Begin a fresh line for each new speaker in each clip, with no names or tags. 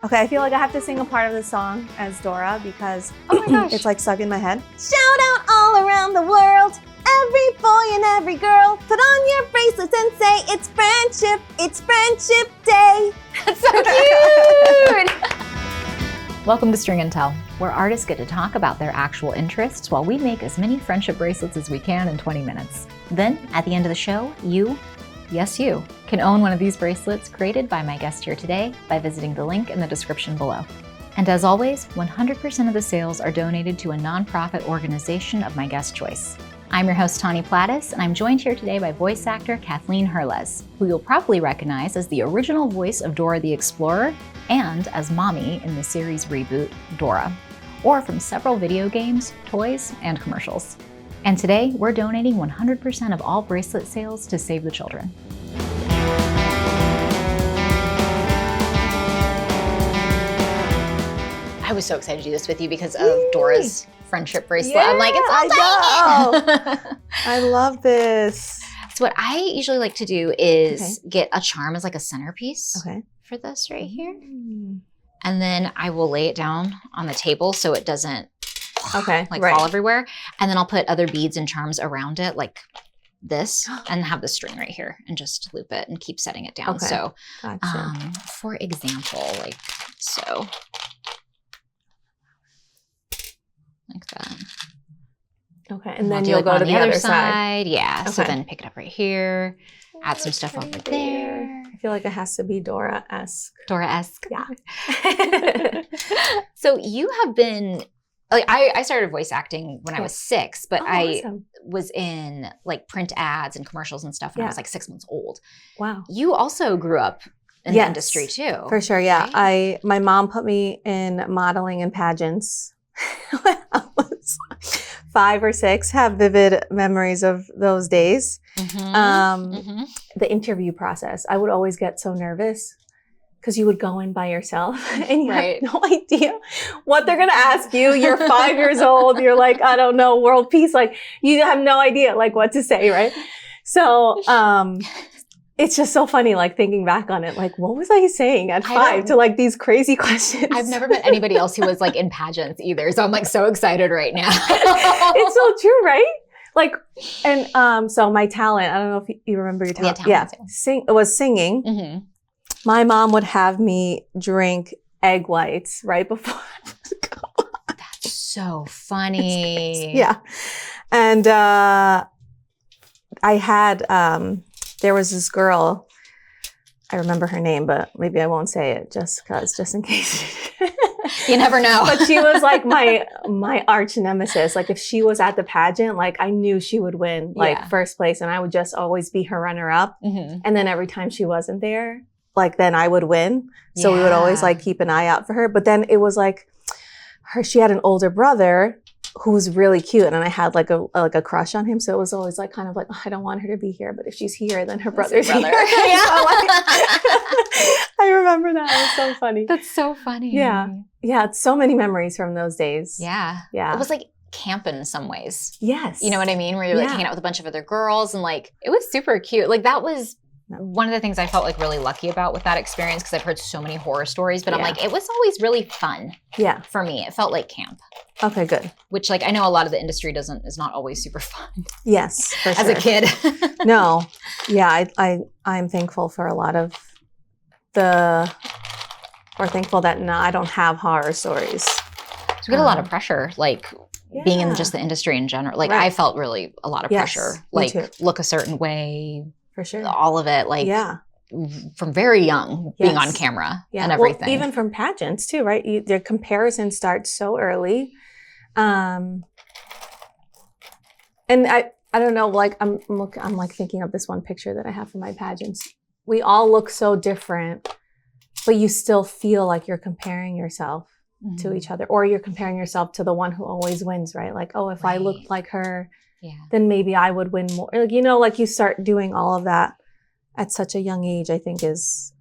Okay, I feel like I have to sing a part of the song as Dora because
Oh my gosh.
it's like stuck in my head. Shout out all around the world, every boy and every girl, put on your bracelets and say it's friendship day.
That's so cute! Welcome to String and Tell, where artists get to talk about their actual interests while we make as many friendship bracelets as we can in 20 minutes. Then, at the end of the show, you, yes you, can own one of these bracelets created by my guest here today by visiting the link in the description below. And as always, 100% of the sales are donated to a nonprofit organization of my guest choice. I'm your host, Tawny Platis, and I'm joined here today by voice actor Kathleen Herles, who you'll probably recognize as the original voice of Dora the Explorer and as Mommy in the series reboot, Dora, or from several video games, toys, and commercials. And today, we're donating 100% of all bracelet sales to Save the Children. I was so excited to do this with you because of Dora's friendship bracelet.
Yeah,
I'm like, it's all tiny.
I love this.
So what I usually like to do is get a charm as like a centerpiece for this right here. And then I will lay it down on the table so it doesn't fall everywhere. And then I'll put other beads and charms around it like this and have the string right here and just loop it and keep setting it down. So for example, like so. Like that.
Okay, and then you'll go to the other side.
Yeah, so then pick it up right here, add some stuff over there.
I feel like it has to be Dora-esque.
Dora-esque.
Yeah.
So you have been, like I started voice acting when I was 6, but I was in like print ads and commercials and stuff when I was like 6 months old.
Wow.
You also grew up in the industry too.
For sure, yeah.
Right?
My mom put me in modeling and pageants when I was 5 or 6, have vivid memories of those days. The interview process, I would always get so nervous because you would go in by yourself and you have no idea what they're going to ask you. You're 5 years old. You're like, I don't know, world peace. Like you have no idea like what to say. Right. So, it's just so funny, like thinking back on it, like what was I saying at 5 to like these crazy questions? I've
never met anybody else who was like in pageants either. So I'm like so excited right now.
It's so true, right? Like, and so my talent, I don't know if you remember your talent. It was singing. My mom would have me drink egg whites right before.
That's so funny.
Yeah. And I had, there was this girl, I remember her name, but maybe I won't say it just in case.
You never know.
But she was like my arch nemesis. Like if she was at the pageant, like I knew she would win like first place and I would just always be her runner up. And then every time she wasn't there, like then I would win. So we would always like keep an eye out for her. But then it was like she had an older brother who was really cute, and I had like a crush on him. So it was always like kind of like, oh, I don't want her to be here, but if she's here, then her brother's here.
Yeah.
I remember that. It was so funny.
That's so funny.
Yeah. Yeah. So many memories from those days.
Yeah.
Yeah.
It was like camp in some ways.
Yes.
You know what I mean? Where you're like hanging out with a bunch of other girls and like, it was super cute. Like that was one of the things I felt like really lucky about with that experience because I've heard so many horror stories, but I'm like, it was always really fun. Yeah. For me, it felt like camp.
Okay, good.
Which like, I know a lot of the industry is not always super fun.
Yes, for sure.
As a kid.
No. Yeah, I'm thankful for a lot of thankful that I don't have horror stories.
So we get a lot of pressure, like being in just the industry in general. Like I felt really a lot of pressure. Like look a certain way. For sure. All of it, like from very young, being on camera and everything.
Well, even from pageants too, right? The comparison starts so early. And I don't know, like I'm like thinking of this one picture that I have for my pageants. We all look so different, but you still feel like you're comparing yourself to each other, or you're comparing yourself to the one who always wins, right? Like, oh, if I looked like her, then maybe I would win more. Like, you know, like you start doing all of that at such a young age, I think is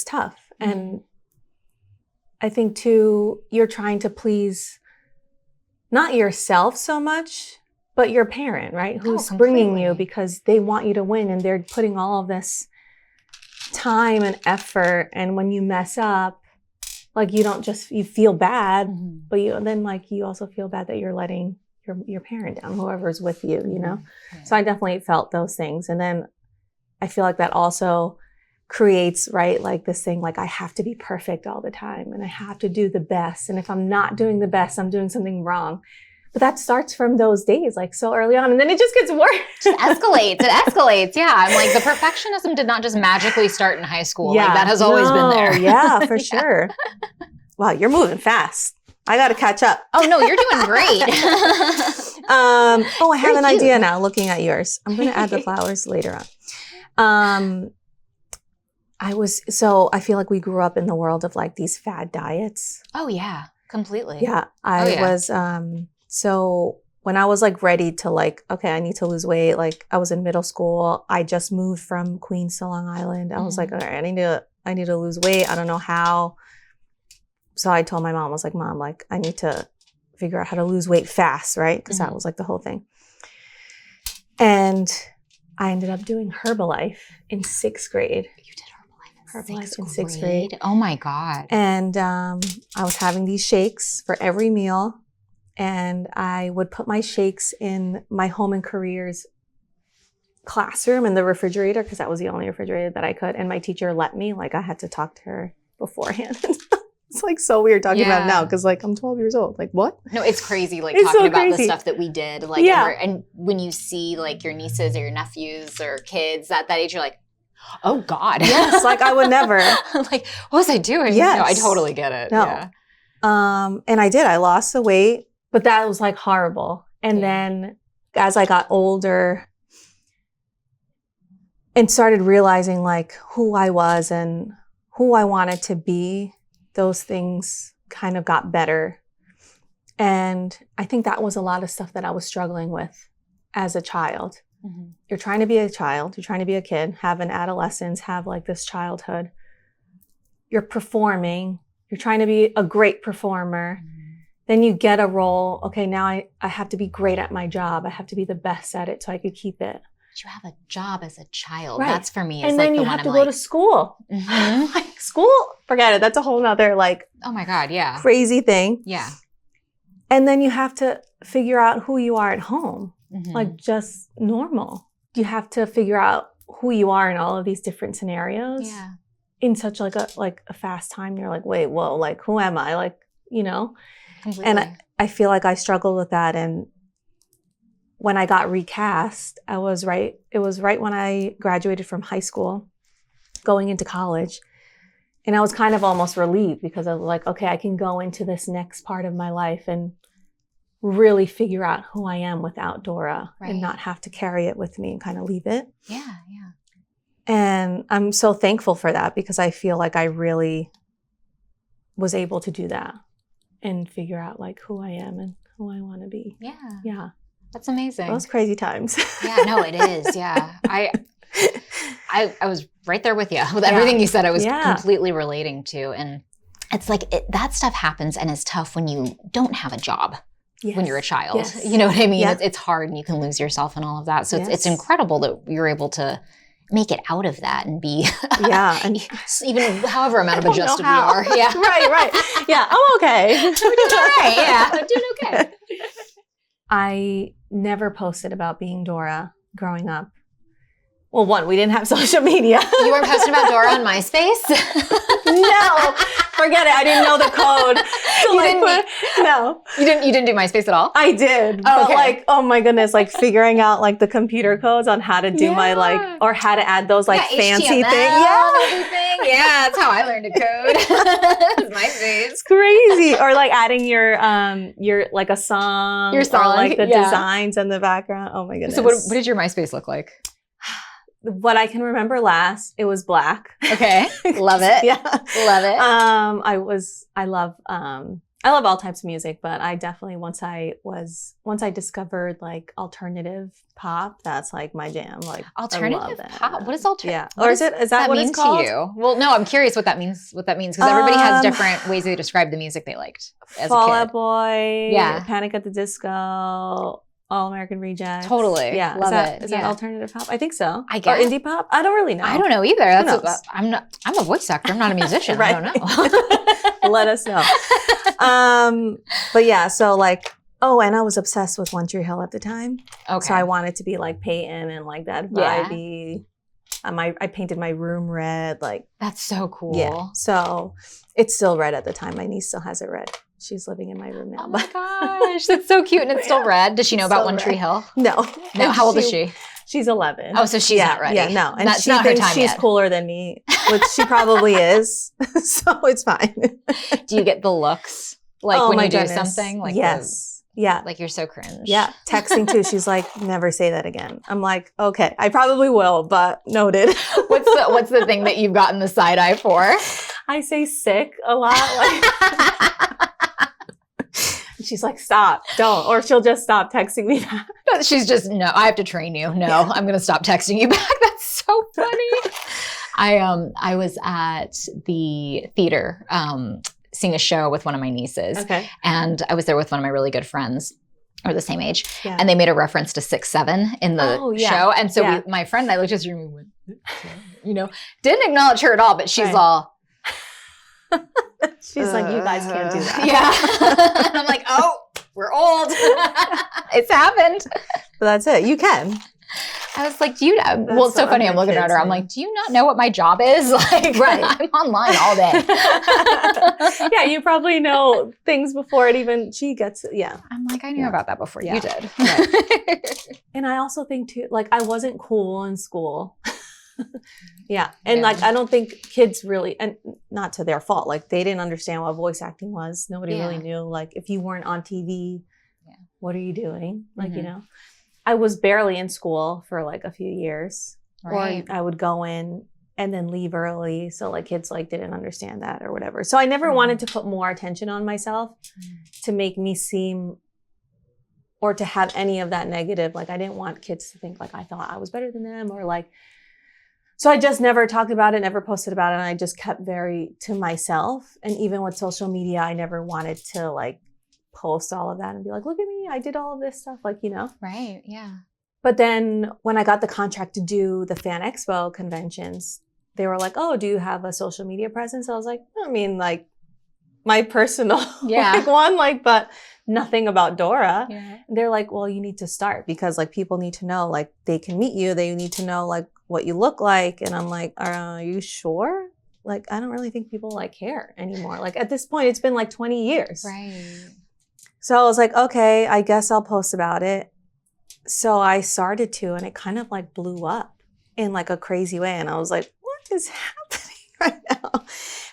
tough. And I think too, you're trying to please not yourself so much, but your parent, right? Who's bringing you because they want you to win and they're putting all of this time and effort. And when you mess up, like you feel bad, but you also feel bad that you're letting your parent down, whoever's with you, you know?
Yeah.
So I definitely felt those things. And then I feel like that also creates, right, like this thing, like I have to be perfect all the time and I have to do the best. And if I'm not doing the best, I'm doing something wrong. But that starts from those days, like so early on. And then it just gets worse.
It escalates. Yeah. I'm like, the perfectionism did not just magically start in high school.
Yeah.
Like that has always been there.
Yeah, for sure. Wow, you're moving fast. I got to catch up.
Oh no, you're doing great.
I have an idea now looking at yours. I'm going to add the flowers later on. I feel like we grew up in the world of like these fad diets.
Oh yeah, completely.
Yeah. I was, so when I was like ready to like, okay, I need to lose weight. Like I was in middle school. I just moved from Queens to Long Island. I was like, all right, I need to lose weight. I don't know how. So I told my mom, I was like, Mom, like I need to figure out how to lose weight fast, right? Because that was like the whole thing. And I ended up doing Herbalife in 6th grade.
You did
Herbalife in 6th grade.
Oh my God.
And I was having these shakes for every meal. And I would put my shakes in my home and careers classroom in the refrigerator because that was the only refrigerator that I could. And my teacher let me, like I had to talk to her beforehand. It's like so weird talking about it now because like I'm 12 years old. Like what?
No, it's crazy. Like
It's
talking
so
about
crazy.
the stuff that we did. Like, and when you see like your nieces or your nephews or kids at that age, you're like, oh God.
Yes, like I would never.
Like, what was I doing?
Yes.
No, I totally get it.
No.
Yeah.
And I did. I lost the weight, but that was like horrible. And then as I got older and started realizing like who I was and who I wanted to be, those things kind of got better. And I think that was a lot of stuff that I was struggling with as a child. Mm-hmm. You're trying to be a child, you're trying to be a kid, have an adolescence, have like this childhood. You're performing, you're trying to be a great performer. Mm-hmm. Then you get a role. Okay, now I have to be great at my job. I have to be the best at it so I could keep it.
You have a job as a child.
Right.
That's for me.
And then you have to go to school. Mm-hmm. Like school, forget it. That's a whole nother like,
oh my God, yeah,
crazy thing.
Yeah.
And then you have to figure out who you are at home, like just normal. You have to figure out who you are in all of these different scenarios.
Yeah. In
such like a fast time. You're like, wait, whoa, like who am I? Like, you know.
Completely.
And I feel like I struggled with that. And when I got recast, it was right when I graduated from high school, going into college. And I was kind of almost relieved because I was like, okay, I can go into this next part of my life and really figure out who I am without Dora and not have to carry it with me and kind of leave it.
Yeah, yeah.
And I'm so thankful for that because I feel like I really was able to do that and figure out like who I am and who I want to be.
Yeah.
Yeah.
That's amazing.
Those crazy times.
Yeah, no, it is. Yeah. I was right there with you. With everything you said, I was completely relating to. And it's like that stuff happens and is tough when you don't have a job when you're a child.
Yes.
You know what I mean?
Yeah.
It's hard and you can lose yourself and all of that. So it's incredible that you're able to make it out of that and be
and
even however amount of adjusted you are. Yeah.
Right. Yeah, I'm okay.
I'm doing all right. Yeah, I'm doing okay.
I never posted about being Dora growing up. Well, one, we didn't have social media.
You weren't posting about Dora on MySpace?
No, forget it. I didn't know the code. So no.
You didn't do MySpace at all?
I did. But like, oh my goodness, like figuring out like the computer codes on how to do my like, or how to add those like fancy
HTML,
things.
Everything. Yeah, that's how I learned to code. MySpace.
It's crazy. Or like adding your like a song.
Your song.
Or like the designs in the background. Oh my goodness.
So what did your MySpace look like?
What I can remember last, it was black.
Okay. Love it.
Yeah.
Love it.
I love all types of music, but I definitely once I discovered like alternative pop, that's like my jam. Like
alternative pop. What is alternative?
Yeah. Or is that what it's called?
To you? Well, no, I'm curious what that means because everybody has different ways they describe the music they liked as
Fall
a kid.
Out Boy,
yeah.
Panic at the Disco. All American Rejects.
Totally.
Yeah.
Love it.
Is that alternative pop? I think so.
I guess.
Or indie pop? I don't really know.
I don't know either.
Knows?
I'm a voice actor. I'm not a musician.
Right.
I don't know.
Let us know. But yeah, so like, and I was obsessed with One Tree Hill at the time.
Okay.
So I wanted to be like Peyton and like that vibey. I painted my room red. Like,
that's so cool.
Yeah. So it's still red at the time. My niece still has it red. She's living in my room now.
Oh my gosh, that's so cute. And it's still red. Does she know about One Tree Hill?
No.
No. How old is she?
She's 11.
Oh, so she's not ready.
Yeah, no. And
that's
she
not her
thinks
time
she's
yet.
cooler than me, which she probably is. So it's fine.
Do you get the looks? Like when you do something? Like
yes. Yeah.
Like you're so cringe.
Yeah. Texting too. She's like, never say that again. I'm like, okay, I probably will, but noted.
What's the thing that you've gotten the side eye for?
I say sick a lot. Like, she's like, stop, don't. Or she'll just stop texting me back.
She's just, no, I have to train you. No, I'm going to stop texting you back. That's so funny. I was at the theater seeing a show with one of my nieces.
Okay.
And I was there with one of my really good friends. Or the same age.
Yeah.
And they made a reference to 6'7" in the show. And so my friend and I looked at her and we went, didn't acknowledge her at all, but she's all.
She's like, you guys can't do that.
Yeah. And I'm like, oh, we're old. It's happened.
But that's it. You can.
I was like, do you know? Well, it's so funny. I'm looking at her. I'm like, do you not know what my job is? Like,
right.
I'm online all day.
Yeah, you probably know things before it even, she gets it. Yeah.
I'm like, I knew about that before you did.
Right. And I also think too, like I wasn't cool in school. Yeah. And like, I don't think kids really, and not to their fault, like they didn't understand what voice acting was. Nobody really knew. Like if you weren't on TV, what are you doing? Like, I was barely in school for like a few years. Right. Or I would go in and then leave early. So like kids like didn't understand that or whatever. So I never wanted to put more attention on myself to make me seem or to have any of that negative. Like I didn't want kids to think like I thought I was better than them or like, so I just never talked about it, never posted about it. And I just kept very to myself. And even with social media, I never wanted to like post all of that and be like, look at me, I did all of this stuff, like,
Right, yeah.
But then when I got the contract to do the Fan Expo conventions, they were like, oh, do you have a social media presence? I was like, I mean, like my personal one, like, but nothing about Dora. Yeah. They're like, well, you need to start because like people need to know, like they can meet you. They need to know like what you look like. And I'm like, are you sure? Like, I don't really think people like care anymore. Like at this point, it's been like 20 years.
Right.
So I was like, okay, I guess I'll post about it. So I started to, and it kind of like blew up in like a crazy way. And I was like, what is happening right now?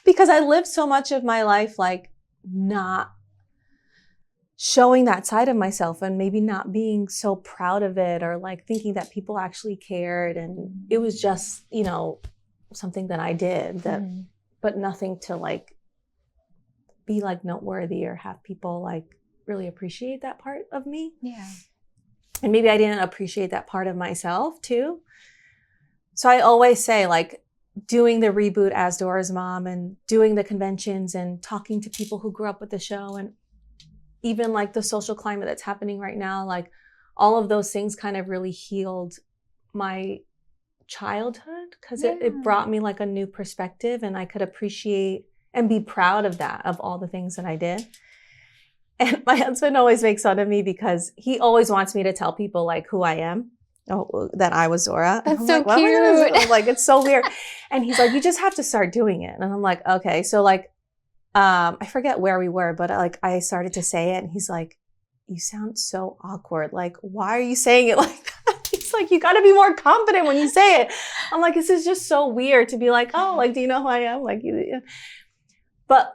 Because I lived so much of my life like not showing that side of myself and maybe not being so proud of it or like thinking that people actually cared. And it was just, something that I did that, but nothing to like be like noteworthy or have people like really appreciate that part of me. Yeah. And maybe I didn't appreciate that part of myself too. So I always say like doing the reboot as Dora's mom and doing the conventions and talking to people who grew up with the show and even like the social climate that's happening right now, like all of those things kind of really healed my childhood because it brought me like a new perspective and I could appreciate and be proud of that, of all the things that I did. And my husband always makes fun of me because he always wants me to tell people like who I am. Oh, that I was Dora.
That's so
like,
cute.
I'm like, it's so weird. And he's like, you just have to start doing it. And I'm like, okay. So like, I forget where we were, but like I started to say it and he's like, you sound so awkward. Like, why are you saying it like that? He's like, you got to be more confident when you say it. I'm like, this is just so weird to be like, oh, like, do you know who I am? Like, but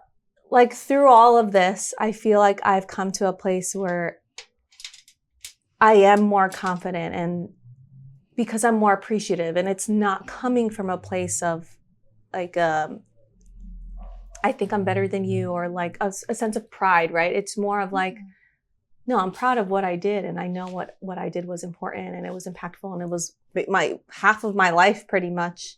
like through all of this, I feel like I've come to a place where I am more confident and because I'm more appreciative and it's not coming from a place of like, I think I'm better than you or like a sense of pride, right? It's more of like, no, I'm proud of what I did and I know what I did was important and it was impactful and it was my half of my life pretty much.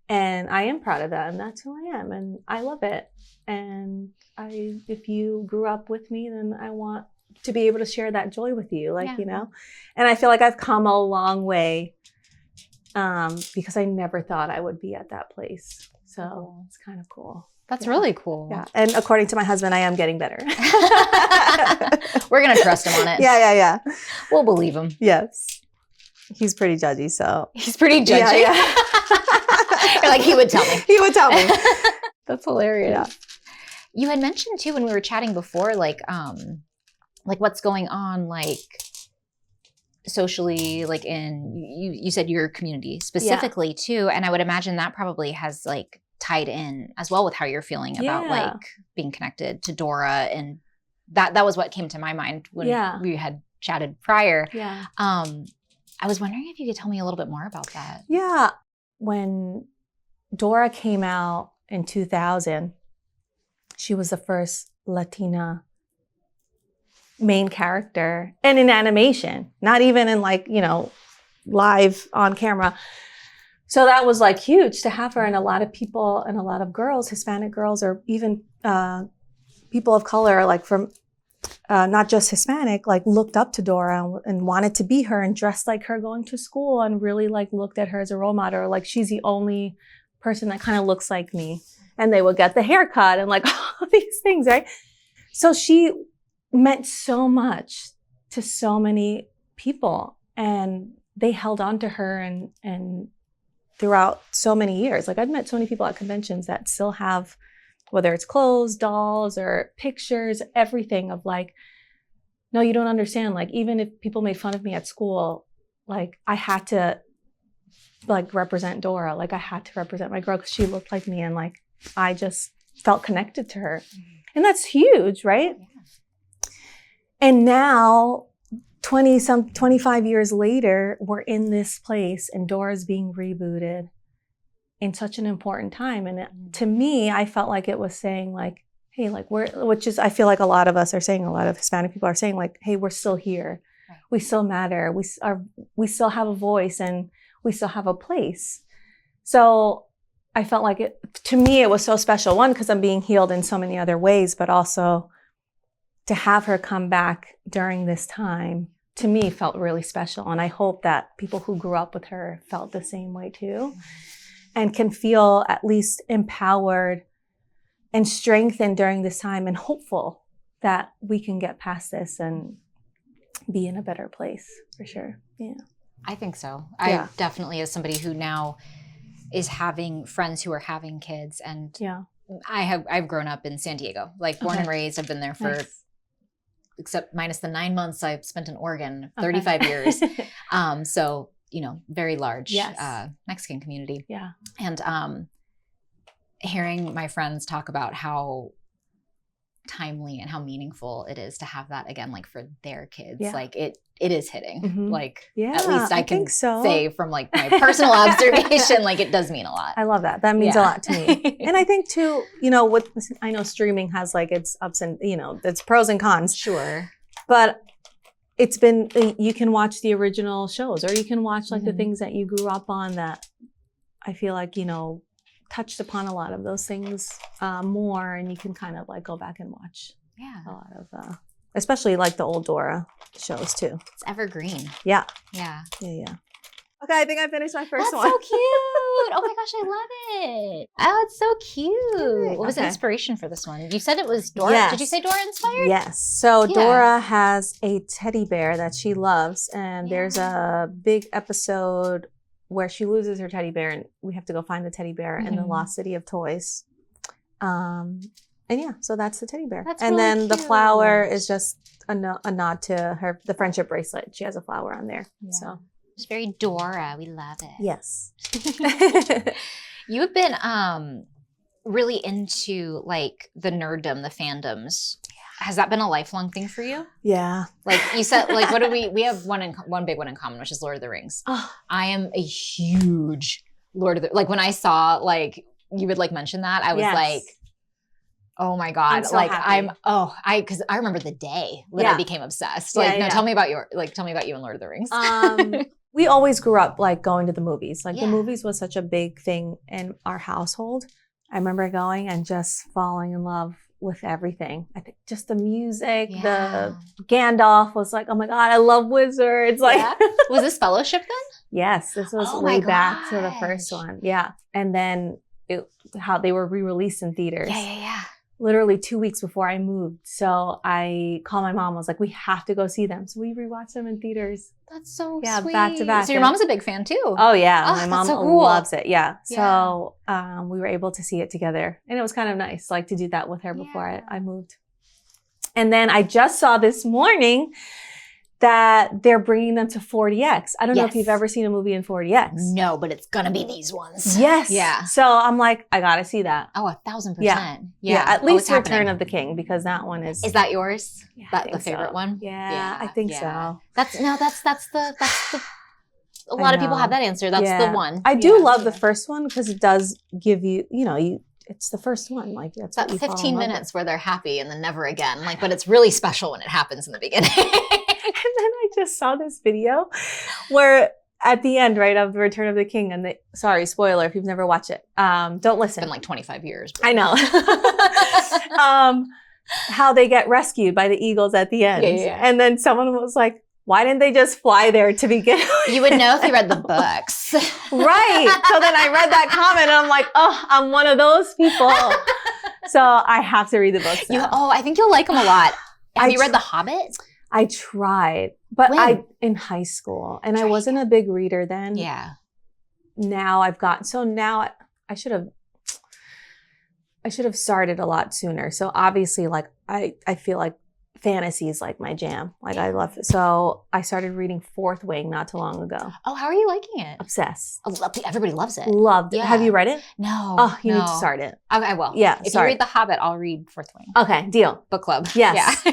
And I am proud of that and that's who I am and I love it. And if you grew up with me, then I want to be able to share that joy with you, like,
Yeah.
you know? And I feel like I've come a long way because I never thought I would be at that place. So it's kind of cool.
That's really cool.
Yeah. And according to my husband, I am getting better.
We're going to trust him on it.
Yeah.
We'll believe him.
Yes. He's pretty judgy, so.
He's pretty judgy.
Yeah.
You're like, he would tell me.
He would tell me.
That's hilarious.
Yeah.
You had mentioned too when we were chatting before, like what's going on, like socially, like in you said your community specifically too, and I would imagine that probably has like tied in as well with how you're feeling about like being connected to Dora, and that was what came to my mind when we had chatted prior.
Yeah.
I was wondering if you could tell me a little bit more about that.
Yeah. When Dora came out in 2000, she was the first Latina main character, and in animation, not even in like, you know, live on camera. So that was like huge to have her, and a lot of people and a lot of girls, Hispanic girls, or even people of color, like from not just Hispanic, like looked up to Dora and wanted to be her and dressed like her going to school, and really like looked at her as a role model. Like, she's the only person that kind of looks like me. And they would get the haircut and like all these things, right? So she meant so much to so many people, and they held on to her and throughout so many years. Like, I've met so many people at conventions that still have, whether it's clothes, dolls, or pictures, everything of like, no, you don't understand. Like, even if people made fun of me at school, like I had to like represent Dora. Like, I had to represent my girl because she looked like me, and like I just felt connected to her. And that's huge, right? Yeah. And now 25 years later, we're in this place and Dora's being rebooted in such an important time. And to me, I felt like it was saying like, hey, like which is, I feel like a lot of us are saying, a lot of Hispanic people are saying like, hey, we're still here. Right. We still matter. We still have a voice, and we still have a place. So I felt like to me, it was so special. One, because I'm being healed in so many other ways, but also to have her come back during this time, to me, felt really special. And I hope that people who grew up with her felt the same way too, and can feel at least empowered and strengthened during this time, and hopeful that we can get past this and be in a better place for sure. Yeah.
I think so. I definitely, as somebody who now is having friends who are having kids, and I've grown up in San Diego, like born and raised. I've been there for except minus the 9 months I've spent in Oregon, 35 years. So, you know, very large Mexican community. Yeah. And hearing my friends talk about how timely and how meaningful it is to have that again, like for their kids, like it is hitting. Like at least I can say from like my personal observation, like it does mean a lot.
I love that. That means a lot to me. And I think too, you know, I know streaming has like its ups and, you know, its pros and cons.
Sure.
But it's been, you can watch the original shows, or you can watch like the things that you grew up on that I feel like, you know, touched upon a lot of those things more, and you can kind of like go back and watch a lot of, especially like the old Dora shows too.
It's evergreen.
Yeah.
Yeah.
Okay, I think I finished my first one.
That's so cute. Oh my gosh, I love it. Oh, it's so cute. What was the inspiration for this one? You said it was Dora. Yes. Did you say Dora inspired?
Yes. So Dora has a teddy bear that she loves, and there's a big episode where she loses her teddy bear, and we have to go find the teddy bear in the lost city of toys. And so that's the teddy bear. That's and really then cute. The flower is just a nod to the friendship bracelet. She has a flower on there. Yeah. So
it's very Dora. We love it.
Yes.
You have been really into like the nerddom, the fandoms. Has that been a lifelong thing for you?
Yeah.
Like you said, like what do we have one big one in common, which is Lord of the Rings. Oh. I am a huge Lord of the, like when I saw like you would like mention that, I was like, oh my God.
I'm so
like
happy.
Cause I remember the day that I became obsessed. Like, tell me about you and Lord of the Rings.
We always grew up like going to the movies. Like the movies was such a big thing in our household. I remember going and just falling in love with everything. I think just the music,
Yeah.
the Gandalf was like, oh my God, I love wizards. Like,
Yeah. Was this fellowship then?
yes, this was
Oh
way
my
back to the first
gosh.
one. Yeah. And then how they were re-released in theaters.
Yeah.
Literally 2 weeks before I moved. So I called my mom. I was like, we have to go see them. So we rewatched them in theaters.
That's so
Yeah,
sweet.
back to back.
So your mom's a big fan too.
Oh yeah,
Oh,
my
that's
mom
so cool.
loves it. Yeah. So we were able to see it together, and it was kind of nice, like to do that with her before I moved. And then I just saw this morning that they're bringing them to 40X. I don't know if you've ever seen a movie in 40X.
No, but it's gonna be these ones.
Yes.
Yeah.
So I'm like, I gotta see that.
Oh, 1,000%.
Yeah. At least Return of the King, because that one is.
Is that yours?
Yeah,
That the favorite one?
Yeah, I think so.
That's the. A lot of people have that answer. That's the one.
I do love the first one because it does give you, it's the first one. Like that's
that
what
15 minutes where they're happy and then never again. Like, but it's really special when it happens in the beginning.
And then I just saw this video where at the end, right, of the Return of the King, and sorry, spoiler if you've never watched it. Don't listen.
It's been like 25 years.
I know. How they get rescued by the eagles at the end.
Yeah.
And then someone was like, why didn't they just fly there to begin with?
You would know if you read the books.
Right. So then I read that comment and I'm like, oh, I'm one of those people. So I have to read the books now.
I think you'll like them a lot. Have you read The Hobbit?
I tried, but
When?
in high school, and I wasn't a big reader then.
Yeah.
Now now I should have started a lot sooner. So obviously, like I feel like fantasy is like my jam. Like I love it. So I started reading Fourth Wing not too long ago.
Oh, how are you liking it?
Obsessed.
Everybody loves it.
Loved it.
Yeah.
Have you read it?
No.
Oh, you need to start it.
I will.
Yeah.
If you read The Hobbit, I'll read Fourth Wing.
Okay, deal.
Book club.
Yes.
Yeah.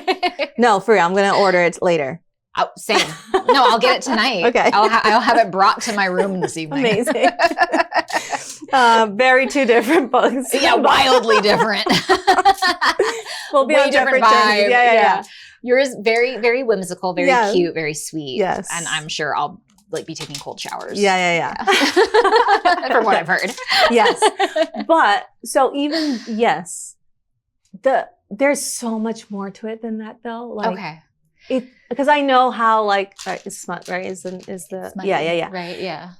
No, for real. I'm going to order it later.
Oh, same. No, I'll get it tonight.
Okay.
I'll have it brought to my room this evening.
Amazing. Very two different books.
Yeah, wildly different.
We'll be
Way
on
different
journeys.
vibes.
Yeah.
Yours very, very whimsical, very cute, very sweet.
Yes.
And I'm sure I'll be taking cold showers.
Yeah.
From what I've heard.
Yes. But so even there's so much more to it than that though. Like
Okay.
because I know how it's smut, right? Is the
Smutty.
yeah.
Right, yeah.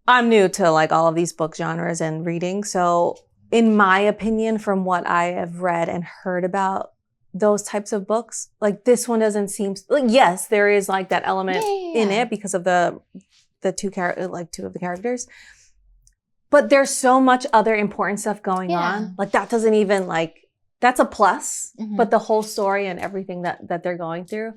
I'm new to like all of these book genres and reading. So in my opinion, from what I have read and heard about those types of books, like this one doesn't seem like, yes, there is like that element in it because of the two of the characters. But there's so much other important stuff going on. Like that doesn't even that's a plus, but the whole story and everything that they're going through.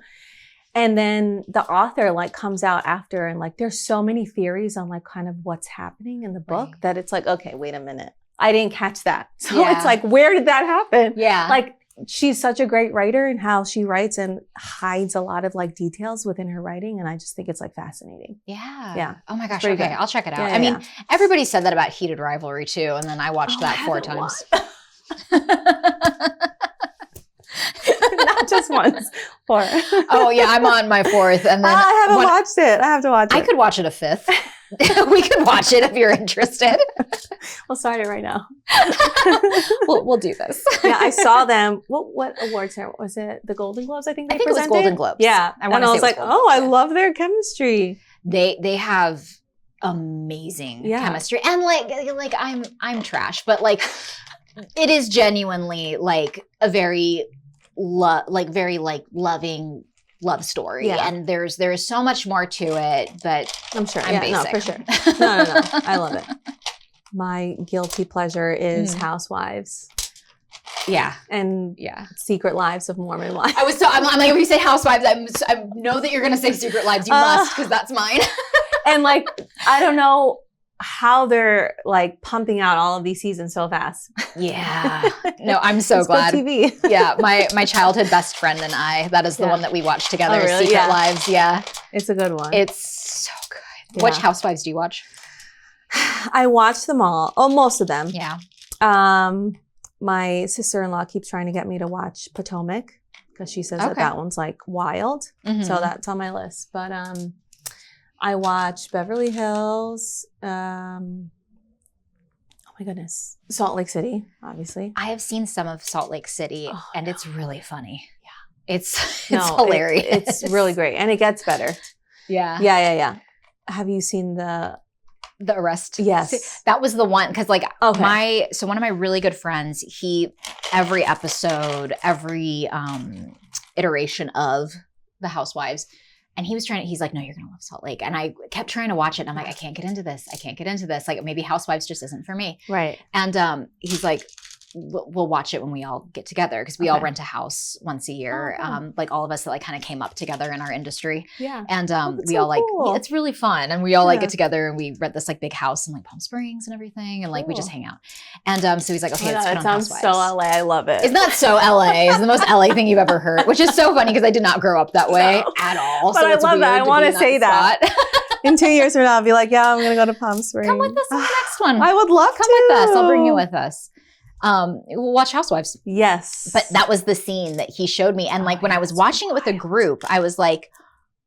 And then the author comes out after and there's so many theories on kind of what's happening in the book that it's like, okay, wait a minute. I didn't catch that. So it's like, where did that happen?
Yeah.
She's such a great writer in how she writes and hides a lot of details within her writing. And I just think it's fascinating.
Yeah.
Yeah.
Oh my gosh.
Pretty
Okay.
good.
I'll check it out.
Yeah,
I mean, everybody said that about Heated Rivalry too. And then I watched that 4 times.
Not just once. 4.
Oh yeah. I'm on my 4th. And then
I haven't watched it. I have to watch it.
I could watch it a 5th. We could watch it if you're interested.
We'll start it right now.
We'll do this.
Yeah, I saw them. What awards was it? The Golden Globes, I think they presented?
It was Golden Globes.
Yeah. I was like, I love their chemistry.
They have amazing chemistry. And I'm trash, but it is genuinely a very loving love story.
Yeah.
And there's so much more to it, but
I'm sure.
I'm basic.
No, for sure. No. I love it. My guilty pleasure is Housewives.
Yeah.
And Secret Lives of Mormon Wives.
I'm like, if you say Housewives, I know that you're going to say Secret Lives. You must, because that's mine.
And I don't know how they're pumping out all of these seasons so fast.
Yeah. No, I'm so glad.
TV.
Yeah. My childhood best friend and I, that is the one that we watched together.
Oh, really?
Secret Lives. Yeah.
It's a good one.
It's so good.
Yeah.
Which Housewives do you watch?
I watched them all. Oh, most of them.
Yeah.
My sister-in-law keeps trying to get me to watch Potomac because she says that one's wild.
Mm-hmm.
So that's on my list. But I watched Beverly Hills. Oh my my goodness. Salt Lake City, obviously.
I have seen some of Salt Lake City, and it's really funny.
Yeah.
It's hilarious.
It's really great. And it gets better.
Yeah.
Yeah. Have you seen the
arrest?
Yes.
That was the one, because like
Okay.
one of my really good friends, every episode, every iteration of The Housewives, and he's like, no, you're gonna love Salt Lake. And I kept trying to watch it, and I'm like, I can't get into this. Like, maybe Housewives just isn't for me.
Right.
And he's like, we'll watch it when we all get together, because we all rent a house once a year. Like all of us that like kind of came up together in our industry.
Yeah.
And we
so
all like,
cool.
it's really fun. And we all like get together, and we rent this like big house in like Palm Springs and everything. And like, we just hang out. And so he's like, okay, let's put on
sounds
Housewives.
so LA. I love it.
It's not so LA. It's the most LA thing you've ever heard, which is so funny because I did not grow up that way at all.
But
so
I
it's
love that.
weird
I
to
want
be
to
in
say that.
spot.
In 2 years from now, I'll be like, yeah, I'm going to go to Palm Springs.
Come with us on the next one.
I would love
Come
to.
with us. I'll bring you with us. We'll watch Housewives.
Yes.
But that was the scene that he showed me. And like when I was watching it with a group, I was like,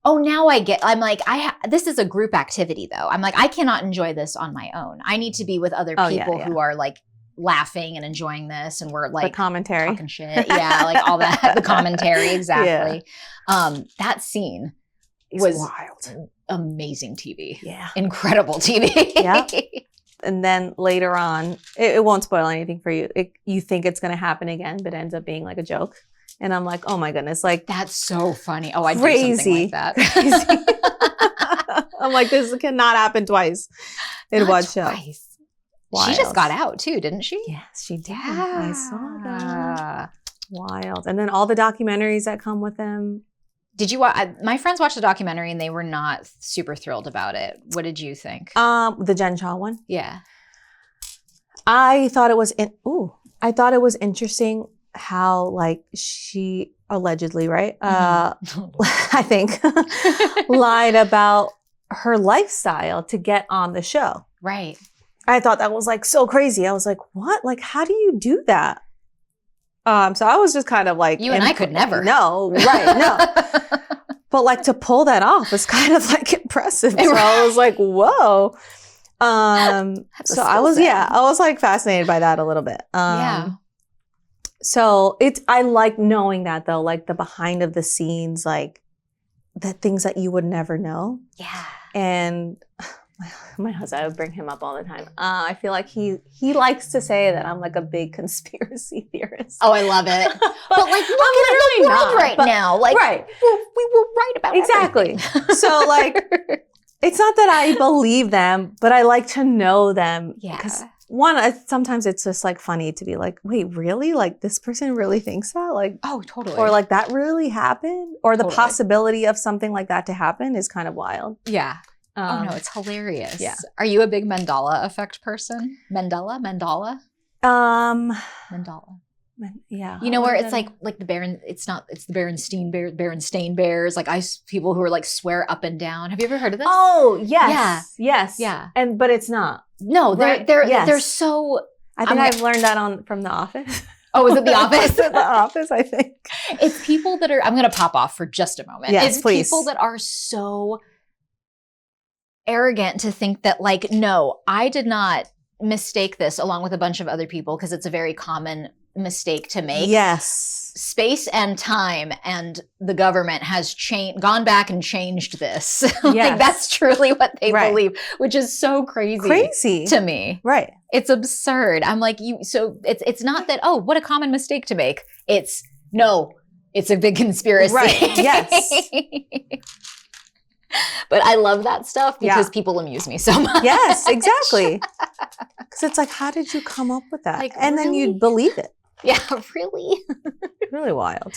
oh, now I'm like, this is a group activity though. I'm like, I cannot enjoy this on my own. I need to be with other people who are like laughing and enjoying this. And we're like
the commentary.
talking shit. Yeah. Like all that, the commentary. Exactly. That scene was
wild.
Amazing TV.
Yeah.
Incredible TV.
Yeah. And then later on, it won't spoil anything for you. You think it's going to happen again, but it ends up being like a joke. And I'm like, oh my goodness, like
that's so funny. Oh, I'd
crazy.
do something like that.
I'm like, this cannot happen twice in one show.
She just got out too, didn't she?
Yes, she did. Yeah. I saw that. Wild. And then all the documentaries that come with them.
Did you watch? My friends watched the documentary and they were not super thrilled about it. What did you think?
The Jen Shah one.
Yeah,
I thought it was interesting how like she allegedly, right? I think lied about her lifestyle to get on the show.
Right.
I thought that was like so crazy. I was like, what? Like, how do you do that? So I was just kind of like,
you and I could never.
No, right, no. But like to pull that off was kind of like impressive. So I was like, whoa. So I was like fascinated by that a little bit. So I like knowing that though, like the behind of the scenes, like the things that you would never know.
Yeah.
And my husband, I would bring him up all the time. I feel like he likes to say that I'm like a big conspiracy theorist.
Oh, I love it. But like, look at the world right now. Like,
right.
We will write about
exactly. So like, it's not that I believe them, but I like to know them.
Yeah.
Because sometimes it's just like funny to be like, wait, really? Like this person really thinks that? Like,
oh, totally.
Or like that really happened? Or the possibility of something like that to happen is kind of wild.
Yeah. Oh no, it's hilarious.
Yeah.
Are you a big Mandela effect person? Mandela?
Yeah.
You know where it's like the it's the Berenstain Bears, like people who are like swear up and down. Have you ever heard of this?
Oh, yes. Yeah. Yes.
Yeah.
But it's not.
No, they're so
I think I've learned that from The Office.
Oh, is it The Office?
The Office, I think.
It's people that are I'm gonna pop off for just a moment.
Yes,
it's
please.
People that are so arrogant to think that like, no, I did not mistake this along with a bunch of other people because it's a very common mistake to make.
Yes.
Space and time and the government has gone back and changed this. Like
Yes.
that's truly what they believe, which is so crazy to me.
Right.
It's absurd. I'm like, so it's not that, oh, what a common mistake to make. It's a big conspiracy.
Right. Yes.
But I love that stuff because people amuse me so much.
Yes, exactly. Because it's like, how did you come up with that?
Like,
and then you believe it.
Yeah, really?
Really wild.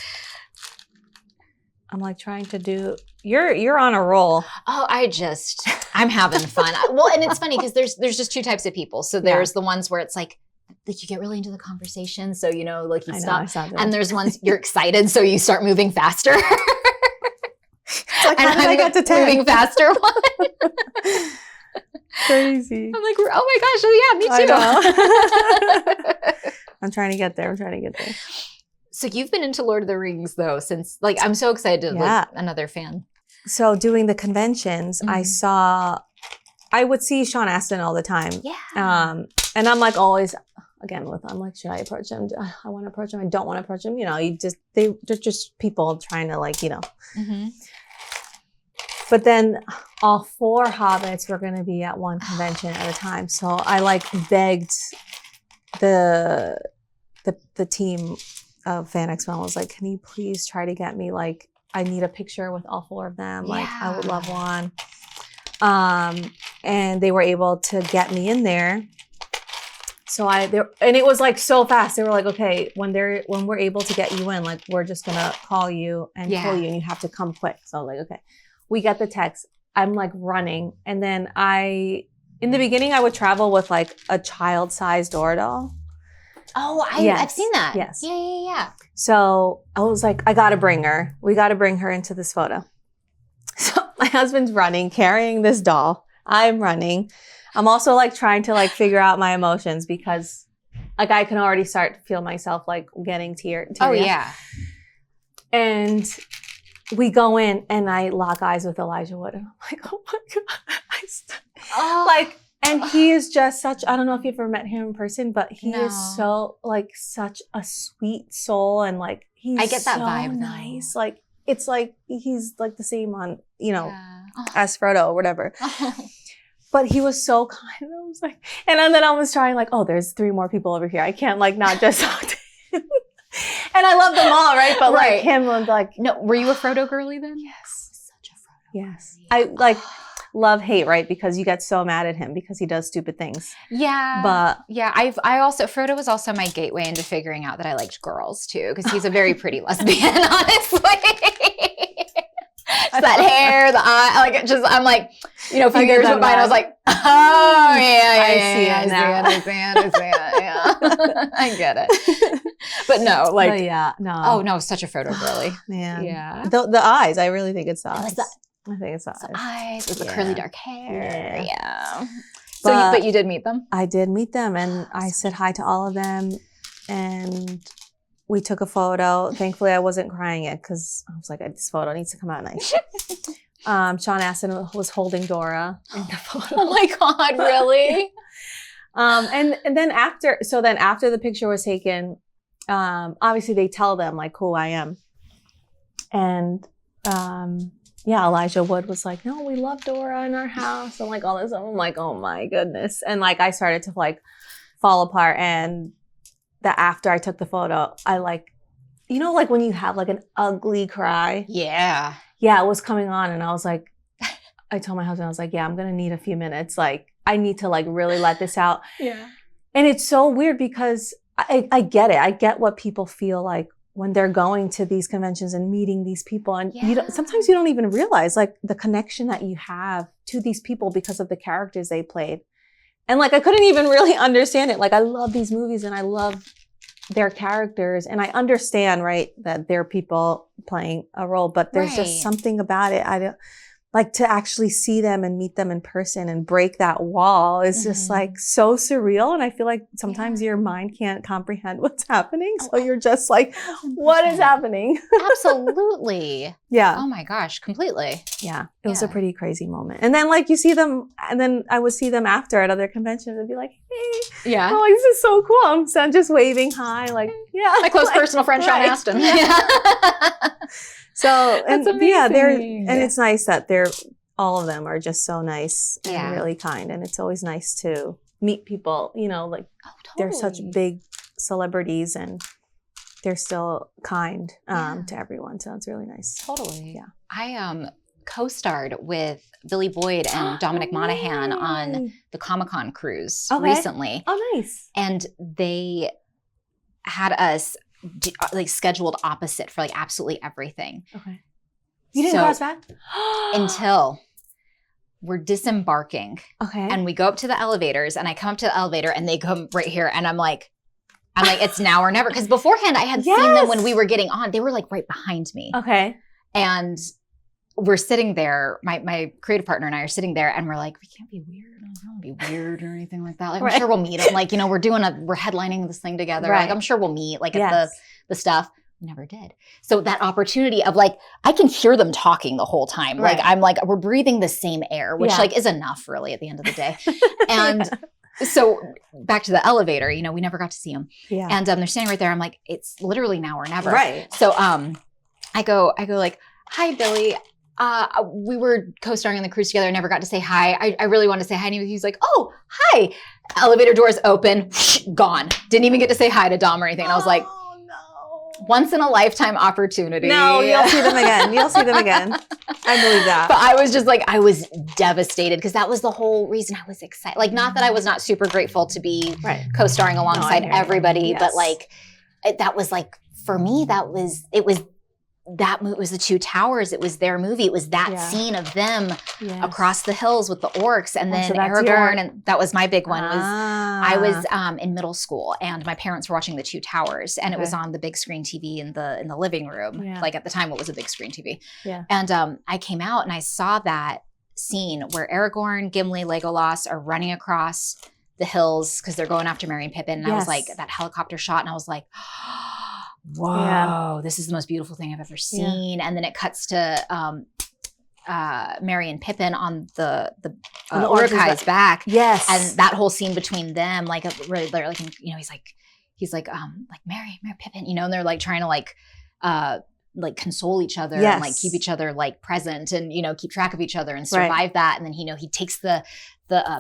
I'm like trying to do, you're on a roll.
Oh, I'm having fun. Well, and it's funny because there's just two types of people. So there's the ones where it's like you get really into the conversation. So, like you stop. And there's ones you're excited. So you start moving faster.
It's like, how did I get to 10?
Moving faster one.
Crazy.
I'm like, oh my gosh, oh yeah, me too.
I know. I'm trying to get there.
So you've been into Lord of the Rings though, since like, I'm so excited to like another fan.
So doing the conventions, I would see Sean Astin all the time.
Yeah.
And I'm like always, again, I'm like, should I approach him? I want to approach him. I don't want to approach him. You know, they're just people trying to like, you know.
Mm-hmm.
But then all 4 hobbits were going to be at one convention at a time. So I like begged the team of Fan Expo. I was like, can you please try to get me, like, I need a picture with all 4 of them. Like, I would love one. And they were able to get me in there. So and it was like so fast. They were like, okay, when we're able to get you in, like, we're just going to call you and pull you and you have to come quick. So I was like, okay. We get the text. I'm like running. And then in the beginning, I would travel with like a child-sized Dora doll.
Oh, I've seen that.
Yes.
Yeah.
So I was like, I got to bring her. We got to bring her into this photo. So my husband's running, carrying this doll. I'm running. I'm also like trying to like figure out my emotions because like I can already start to feel myself like getting teary.
Oh, yeah.
And we go in and I lock eyes with Elijah Wood. And I'm like, oh my God. And he is just such, I don't know if you've ever met him in person, but he is so like such a sweet soul. And like, I get that vibe nice. Though. Like, it's like, he's like the same on, you know, as Frodo or whatever. But he was so kind. I was like, and then I was trying like, oh, there's 3 more people over here. I can't like not just talk to him. And I love them all, right? But like him was like,
no. Were you a Frodo girly then?
Yes, such a Frodo. Yes, I like love hate, right? Because you get so mad at him because he does stupid things.
Yeah,
but
yeah, I also Frodo was also my gateway into figuring out that I liked girls too because he's a very pretty lesbian, honestly. Just that hair, the eye, like just I'm like, you know, a few years went by and I was like, oh yeah, I see it, yeah, I get it. But no, like,
no.
Oh no, such a Frodo girly.
Yeah. The eyes, I really think it's the eyes. I think it's the
eyes with the curly dark hair. Yeah.
But
you did meet them?
I did meet them, and I said hi to all of them, and we took a photo. Thankfully, I wasn't crying yet because I was like, this photo needs to come out nice. Sean Astin was holding Dora in the photo.
Oh my God, really?
And then after the picture was taken, obviously they tell them like who I am. And Elijah Wood was like, no, we love Dora in our house. And like all this, I'm like, oh my goodness. And like, I started to like fall apart. And after I took the photo, I like, you know, like when you have like an ugly cry.
Yeah.
Yeah, it was coming on. And I was like, I told my husband, I was like, yeah, I'm going to need a few minutes. Like, I need to like really let this out.
Yeah.
And it's so weird because I get it. I get what people feel like when they're going to these conventions and meeting these people. And sometimes you don't even realize like the connection that you have to these people because of the characters they played. And like, I couldn't even really understand it. Like, I love these movies and I love their characters. And I understand, right, that they're people playing a role, but there's just something about it. I don't like to actually see them and meet them in person and break that wall is just like so surreal. And I feel like sometimes your mind can't comprehend what's happening. So you're just like, what is happening?
Absolutely.
Yeah.
Oh my gosh, completely.
Yeah. It was a pretty crazy moment. And then like you see them, and then I would see them after at other conventions and be like, hey.
Yeah.
Oh, this is so cool. I'm just waving hi. Like, yeah.
My close personal friend, Sean Astin.
Yeah. So, and
amazing.
and it's nice that all of them are just so nice and really kind. And it's always nice to meet people, you know, like they're such big celebrities and they're still kind to everyone. So it's really nice.
Totally. Yeah. I co-starred with Billy Boyd and Dominic Monaghan on the Comic-Con cruise recently.
Oh, nice.
And they had us like scheduled opposite for like absolutely everything.
Okay. You didn't cross paths?
Until we're disembarking.
Okay.
And we go up to the elevators and I come up to the elevator and they come right here and I'm like, it's now or never. Because beforehand I had seen them when we were getting on. They were like right behind me.
Okay.
And we're sitting there, my creative partner and I are sitting there and we're like, we can't be weird. I don't want to be weird or anything like that. Like, I'm sure we'll meet them. Like, you know, we're headlining this thing together. Like, I'm sure we'll meet like at the stuff. Never did. So that opportunity of like, I can hear them talking the whole time. Like, I'm like, we're breathing the same air, which like is enough really at the end of the day. And So back to the elevator, you know, we never got to see him.
Yeah.
And they're standing right there. I'm like, it's literally now or never.
Right.
So I go like, hi, Billy. We were co-starring on the cruise together. I never got to say hi. I really wanted to say hi. And he's like, oh, hi. Elevator doors open, gone. Didn't even get to say hi to Dom or anything. And I was like,
oh, no.
Once in a lifetime opportunity.
No, you'll see them again. You'll see them again. I believe that.
But I was just like, I was devastated because that was the whole reason I was excited. Like, not that I was not super grateful to be co-starring alongside everybody, but like, that was like, for me, that movie was the Two Towers. It was their movie. It was that scene of them across the hills with the orcs, and then Aragorn. And that was my big one. I was in middle school, and my parents were watching the Two Towers, and it was on the big screen TV in the living room. Yeah. Like at the time, it was a big screen TV. Yeah. And I came out and I saw that scene where Aragorn, Gimli, Legolas are running across the hills because they're going after Merry and Pippin. And I was like, that helicopter shot, and I was like, whoa, this is the most beautiful thing I've ever seen. And then it cuts to Merry and Pippin on the Uruk-hai's back. Yes. And that whole scene between them, like really, like, you know, he's like Merry Pippin, you know, and they're like trying to like console each other and like keep each other like present and, you know, keep track of each other and survive that. And then, you know, he takes the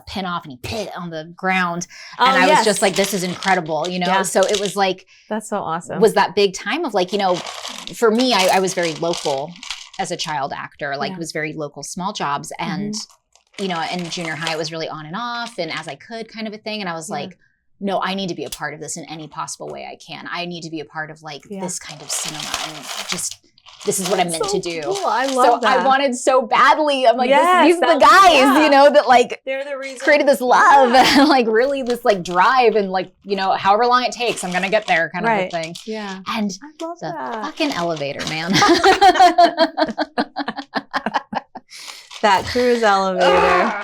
pin off and he put it on the ground. And I was just like, this is incredible, you know? Yeah. So it was like,
that's so awesome.
Was that big time of like, you know, for me, I was very local as a child actor, like it was very local, small jobs. And, you know, in junior high, it was really on and off and as I could kind of a thing. And I was like, no, I need to be a part of this in any possible way I can. I need to be a part of like this kind of cinema and just, this is what I'm meant to do.
Cool. I love that.
I wanted so badly. I'm like, these are the guys, you know, that like
they're the reason
created this love and like really this like drive and like, you know, however long it takes, I'm going to get there kind of a thing. Yeah. And
I love that.
Fucking elevator, man.
That cruise elevator.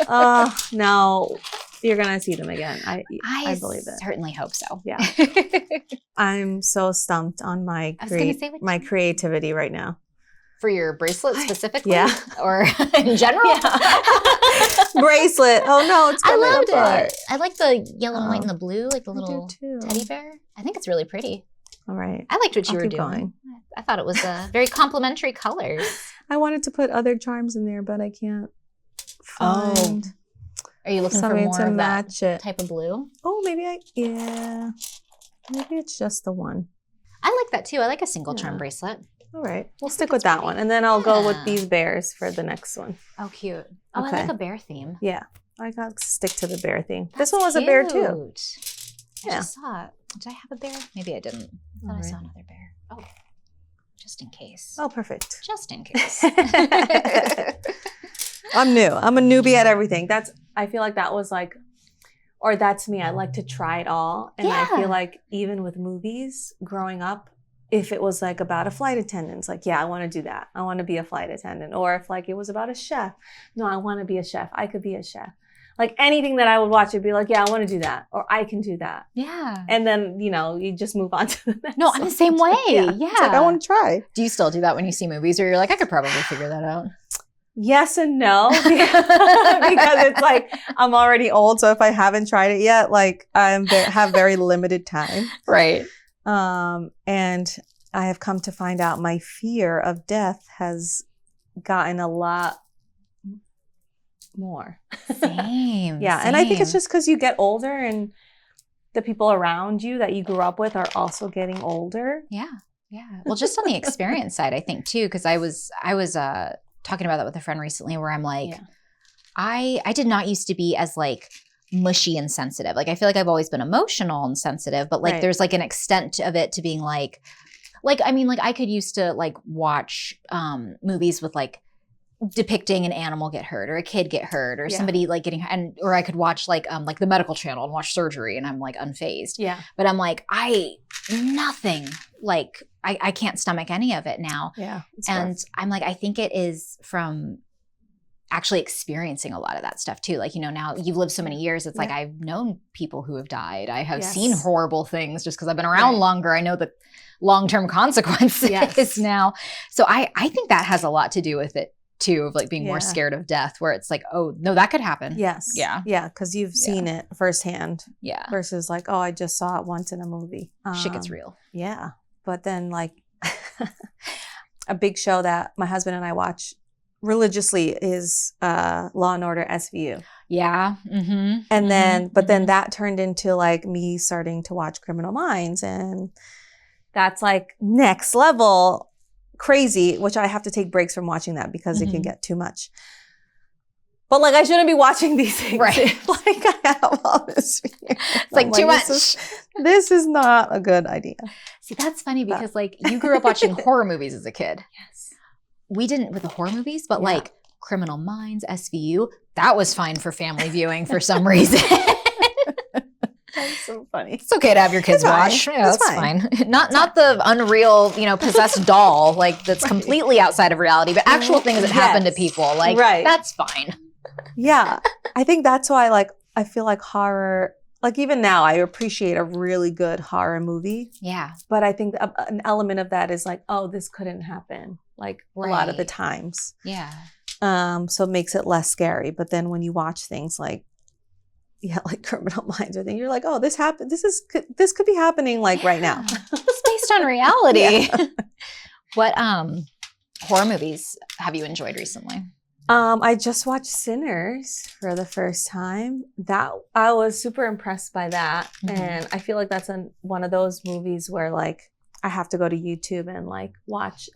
Oh, no. You're going to see them again. I believe it.
Certainly hope so.
Yeah. I'm so stumped on my creativity right now.
For your bracelet specifically?
Yeah.
Or in general?
Yeah. Bracelet. Oh no, it's coming
loved
apart.
It. I like the yellow and white and the blue, like the little teddy bear. I think it's really pretty.
All right.
I liked what you were doing. I thought it was very complimentary colors.
I wanted to put other charms in there, but I can't find
Are you looking for more
to
of
match
that
it.
Type of blue?
Oh, maybe it's just the one.
I like that too. I like a single charm bracelet.
All right. We'll stick with that one. And then I'll go with these bears for the next one.
Oh, cute. Oh, I like a bear theme.
Yeah. I got to stick to the bear theme. This one was a bear too.
I just saw it. Did I have a bear? Maybe I didn't. I thought I saw another bear. Oh, just in case.
Oh, perfect.
Just in case.
I'm new. I'm a newbie at everything. I feel like that was like, or that's me. I like to try it all. And I feel like even with movies growing up, if it was like about a flight attendant, it's like, I want to do that. I want to be a flight attendant. Or if like it was about a chef, no, I want to be a chef. I could be a chef. Like anything that I would watch, I'd be like, I want to do that. Or I can do that. Yeah. And then, you know, you just move on to the next
No, I'm the same way. Yeah.
It's like, I want to try.
Do you still do that when you see movies where you're like, I could probably figure that out?
Yes and no, because it's like I'm already old. So if I haven't tried it yet, like I have very limited time.
Right.
And I have come to find out my fear of death has gotten a lot more.
Same.
And I think it's just because you get older and the people around you that you grew up with are also getting older.
Yeah. Yeah. Well, just on the experience side, I think too, because I was talking about that with a friend recently where I'm like, I did not used to be as like mushy and sensitive. Like I feel like I've always been emotional and sensitive, but like there's like an extent of it to being like I mean, like I could used to like watch movies with like depicting an animal get hurt or a kid get hurt or somebody like getting or I could watch like the medical channel and watch surgery and I'm like unfazed. Yeah. But I'm like, nothing like I can't stomach any of it now. Yeah. And rough. I'm like, I think it is from actually experiencing a lot of that stuff too. Like, you know, now you've lived so many years, it's like I've known people who have died. I have seen horrible things just because I've been around longer. I know the long-term consequences now. So I think that has a lot to do with it too, of like being more scared of death, where it's like, oh no, that could happen.
Yes.
Yeah.
Yeah. Because you've seen it firsthand.
Yeah.
Versus like, oh, I just saw it once in a movie.
Shit gets real.
Yeah. But then like a big show that my husband and I watch religiously is Law and Order SVU.
Yeah.
And then, but then that turned into like me starting to watch Criminal Minds, and that's like next level crazy, which I have to take breaks from watching that because it can get too much. But like, I shouldn't be watching these things.
Right.
Like I have all this fear.
It's like too much.
This is not a good idea.
See, that's funny because like you grew up watching horror movies as a kid.
Yes.
We didn't with the horror movies, but like Criminal Minds, SVU, that was fine for family viewing for some reason.
That's so funny.
It's okay to have your kids watch. Yeah, that's fine. Not the unreal, possessed doll like that's completely outside of reality, but actual things that happen to people. Like that's fine.
Yeah. I think that's why like I feel like horror, like even now I appreciate a really good horror movie.
Yeah.
But I think an element of that is like, oh, this couldn't happen like a lot of the times.
Yeah.
So it makes it less scary. But then when you watch things like Criminal Minds or things, you're like, oh, this happened. This could be happening like right now.
It's based on reality. What horror movies have you enjoyed recently?
I just watched Sinners for the first time. That I was super impressed by that. And I feel like that's one of those movies where like I have to go to YouTube and like watch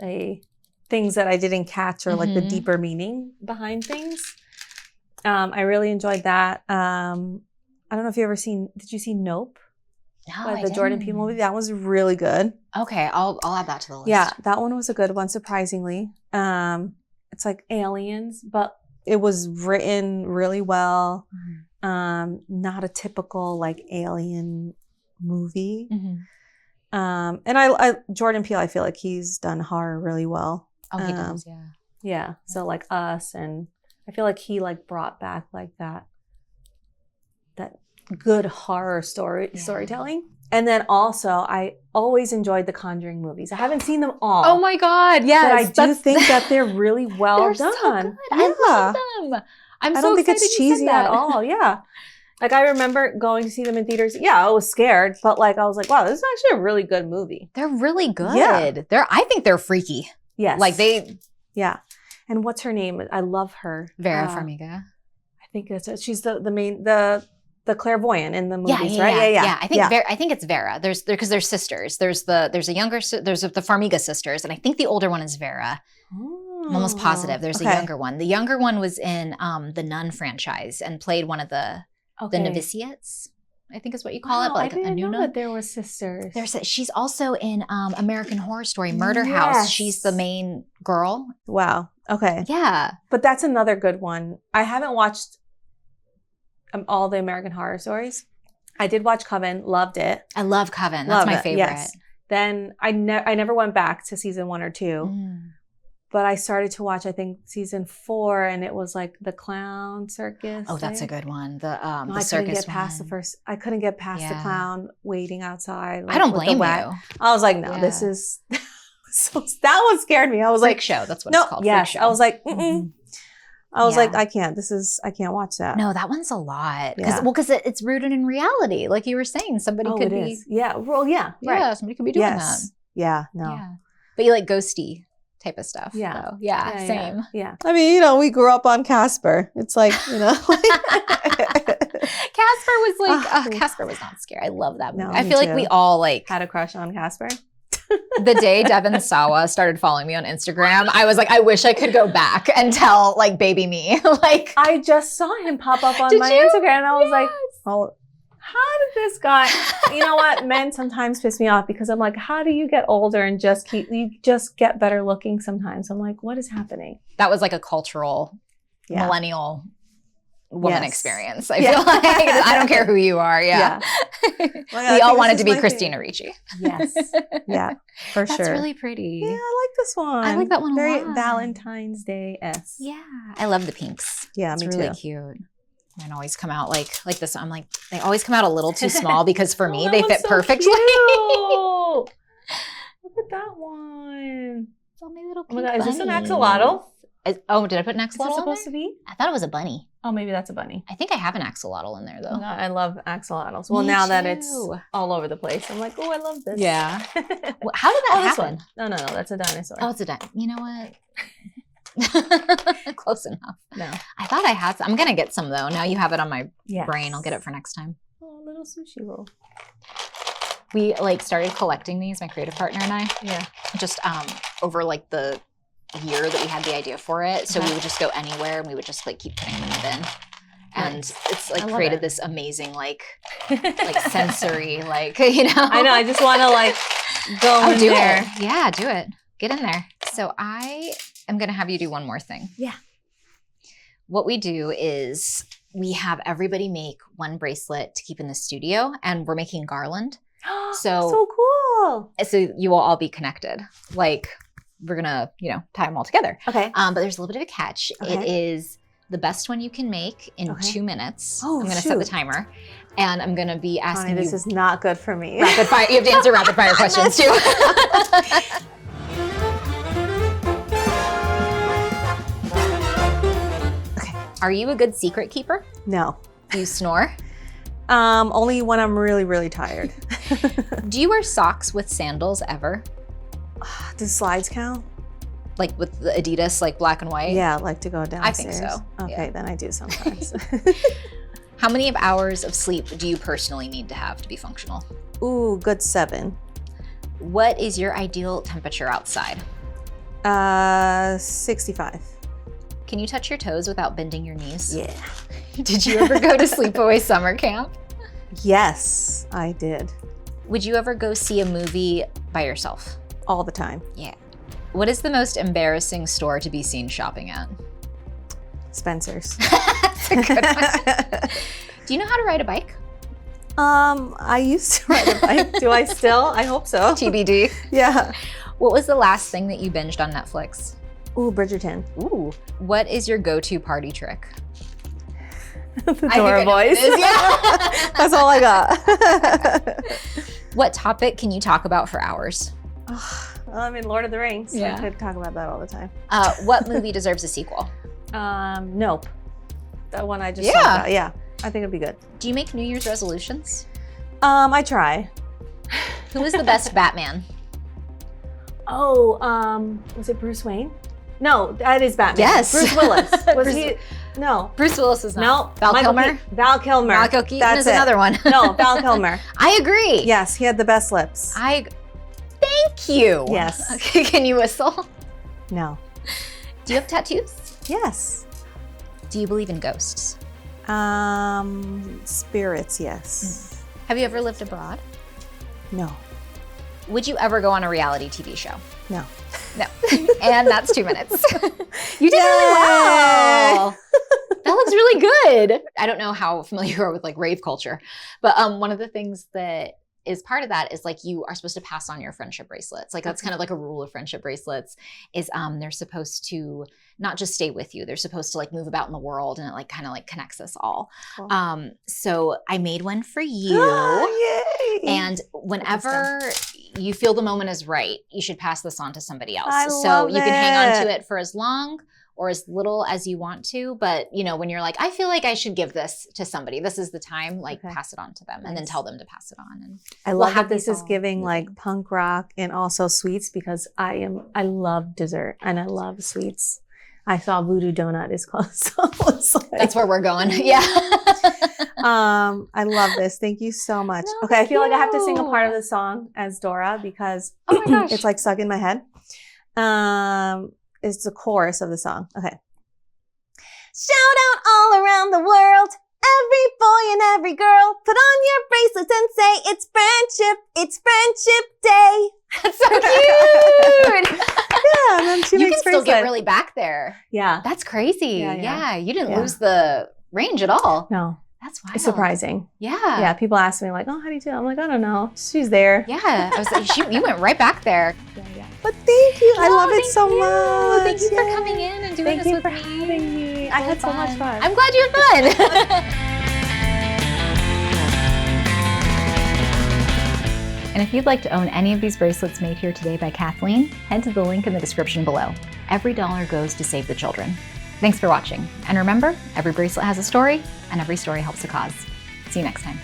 things that I didn't catch or like the deeper meaning behind things. I really enjoyed that. I don't know if did you see Nope?
No,
the Jordan Peele movie? That was really good.
Okay, I'll add that to the list.
Yeah, that one was a good one, surprisingly. It's like aliens, but it was written really well. Not a typical like alien movie. And I Jordan Peele, I feel like he's done horror really well.
Oh, he does, yeah.
Yeah. So like Us, and I feel like he like brought back like that good horror storytelling. And then also I always enjoyed the Conjuring movies. I haven't seen them all.
Oh my God, yes.
But I do think that they're really well done.
So good. I love them. I don't think it's cheesy at
all. Yeah. Like I remember going to see them in theaters. Yeah, I was scared, but like I was like, wow, this is actually a really good movie.
They're really good. Yeah. I think they're freaky.
Yes.
Like
Yeah. And what's her name? I love her.
Vera Farmiga.
I think she's the main the clairvoyant in the movies, right?
Yeah. I think it's Vera. Because they're sisters. There's the Farmiga sisters, and I think the older one is Vera.
Oh,
I'm almost positive. There's a younger one. The younger one was in the Nun franchise and played one of the novitiates, I think is what you call it. But like
I didn't
a new
know that there were sisters.
She's also in American Horror Story Murder House. She's the main girl.
Wow. Okay.
Yeah.
But that's another good one. I haven't watched all the American Horror Stories. I did watch Coven, loved it.
I love Coven. That's my favorite. Yes.
Then I never went back to season 1 or 2. But I started to watch, I think, season 4, and it was like the clown circus.
Oh, that's a good one. The
I
circus
couldn't get past
one.
the first. I couldn't get past the clown waiting outside. Like,
I don't blame you.
I was like, no, this is. So that one scared me. I was
Freak
like,
show. That's what it's called.
Yes,
Freak show.
I was like, I was like, I can't. I can't watch that.
No, that one's a lot. Because it's rooted in reality, like you were saying. Somebody could be.
Yeah. Well, yeah.
Yeah. Right. Somebody could be doing that.
Yeah. No.
Yeah. But you like ghosty type of stuff.
Yeah.
Though. Yeah. Same.
Yeah. I mean, we grew up on Casper. It's like,
Casper was like, Casper was not scary. I love that movie.
No,
I feel like we all like
had a crush on Casper.
The day Devin Sawa started following me on Instagram, I was like, I wish I could go back and tell like baby me. Like
I just saw him pop up on my Instagram and I was like, oh, how did this guy, you know what? Men sometimes piss me off because I'm like, how do you get older and you just get better looking sometimes? I'm like, what is happening?
That was like a cultural millennial woman experience. I feel like I don't care who you are. Yeah. We all wanted to be Christina Ricci.
Yes. Yeah, for sure.
That's really pretty.
Yeah, I like this one.
I like that one a lot.
Very Valentine's Day-esque.
Yeah. I love the pinks.
Yeah,
it's
me
really
too.
Cute. And always come out like this. I'm like, they always come out a little too small because for me, they fit perfectly.
Look at that one.
It's all my little
pink bunnies. Is this an axolotl?
Oh, did I put an
Is
axolotl
it
in
supposed
there?
to be?
I thought it was a bunny.
Oh, maybe that's a bunny.
I think I have an axolotl in there, though.
Oh, God, I love axolotls. Well,
Me
now that it's
too.
all over the place, I'm like, oh, I love this.
Yeah. Well, how did that
This
happen?
one. No, that's a dinosaur.
Oh, it's a dinosaur. You know what? Close enough.
No.
I thought I had some. I'm going to get some, though. Now you have it on my
Yes.
brain. I'll get it for next time.
Oh, a little sushi roll.
We started collecting these, my creative partner and I,
Yeah.
just over the year that we had the idea for it. So we would just go anywhere and we would just keep putting them in the bin. And it's created this amazing sensory
I know. I just want to go in
do
there.
it. Yeah, do it. Get in there. So I am going to have you do one more thing.
Yeah.
What we do is we have everybody make one bracelet to keep in the studio, and we're making garland.
So cool.
So you will all be connected. We're going to, tie them all together.
Okay.
But there's a little bit of a catch.
Okay.
It is the best one you can make in 2 minutes.
Oh,
I'm going to set the timer. And I'm going to be asking
this is not good for me.
rapid fire. You have to answer rapid fire questions too.
Okay.
Are you a good secret keeper?
No.
Do you snore?
Only when I'm really, really tired.
Do you wear socks with sandals ever?
Does slides count?
With the Adidas, black and white?
Yeah, I like to go downstairs.
I think so.
Okay, then I do sometimes.
How many hours of sleep do you personally need to have to be functional?
Ooh, good 7.
What is your ideal temperature outside?
65.
Can you touch your toes without bending your knees?
Yeah.
Did you ever go to sleepaway summer camp?
Yes, I did.
Would you ever go see a movie by yourself?
All the time.
Yeah. What is the most embarrassing store to be seen shopping at?
Spencer's.
That's a good one. Do you know how to ride a bike?
I used to ride a bike. Do I still? I hope so.
TBD.
Yeah.
What was the last thing that you binged on Netflix?
Ooh, Bridgerton.
Ooh. What is your go-to party trick?
The Dora voice.
Yeah.
That's all I got.
What topic can you talk about for hours?
Lord of the Rings.
Yeah.
I could talk about that all the time.
What movie deserves a sequel?
Nope. That one I just talked about. Yeah, I think it'd be good.
Do you make New Year's resolutions?
I try.
Who is the best Batman?
Oh, was it Bruce Wayne? No, that is Batman.
Yes.
Bruce Willis. Was he? No.
Bruce Willis is not.
No.
Val Kilmer?
Val Kilmer.
Michael Keaton
That's
is
it.
another one.
No, Val Kilmer.
I agree.
Yes, he had the best lips.
Thank you.
Yes.
Okay, can you whistle?
No.
Do you have tattoos?
Yes.
Do you believe in ghosts?
Spirits, yes.
Have you ever lived abroad?
No.
Would you ever go on a reality TV show?
No.
No. And that's 2 minutes. You did really well. That looks really good. I don't know how familiar you are with rave culture, but one of the things that is part of that is you are supposed to pass on your friendship bracelets. That's kind of a rule of friendship bracelets is they're supposed to not just stay with you. They're supposed to move about in the world, and it kind of connects us all. Cool. So I made one for you.
Oh, yay.
And whenever you feel the moment is right, you should pass this on to somebody else.
So
you can hang on to it for as long or as little as you want to. But, when you're I feel like I should give this to somebody, this is the time, pass it on to them and then tell them to pass it on. And
I love that this is giving punk rock and also sweets, because I love dessert and I love sweets. I saw Voodoo Donut is close. So
that's where we're going. Yeah.
I love this. Thank you so much.
No,
okay. I feel like I have to sing a part of the song as Dora, because
oh my gosh.
it's stuck in my head. It's the chorus of the song. Okay. Shout out all around the world, every boy and every girl, put on your bracelets and say it's friendship day.
That's so cute.
Yeah, and then she
you
makes
can still get
bracelets.
really back there.
Yeah.
That's crazy.
Yeah.
You didn't lose the range at all.
No.
That's wild.
It's surprising.
Yeah.
Yeah. People ask me oh, how do you do it? I'm I don't know. She's there.
Yeah. I was you went right back there.
Yeah. But thank you. I love it so
you.
much.
Thank you for coming in and doing this with me.
Thank you for having me. I had so much fun.
I'm glad you had fun.
And if you'd like to own any of these bracelets made here today by Kathleen, head to the link in the description below.
every dollar goes to save the children. Thanks for watching. And remember, every bracelet has a story, and every story helps a cause. See you next time.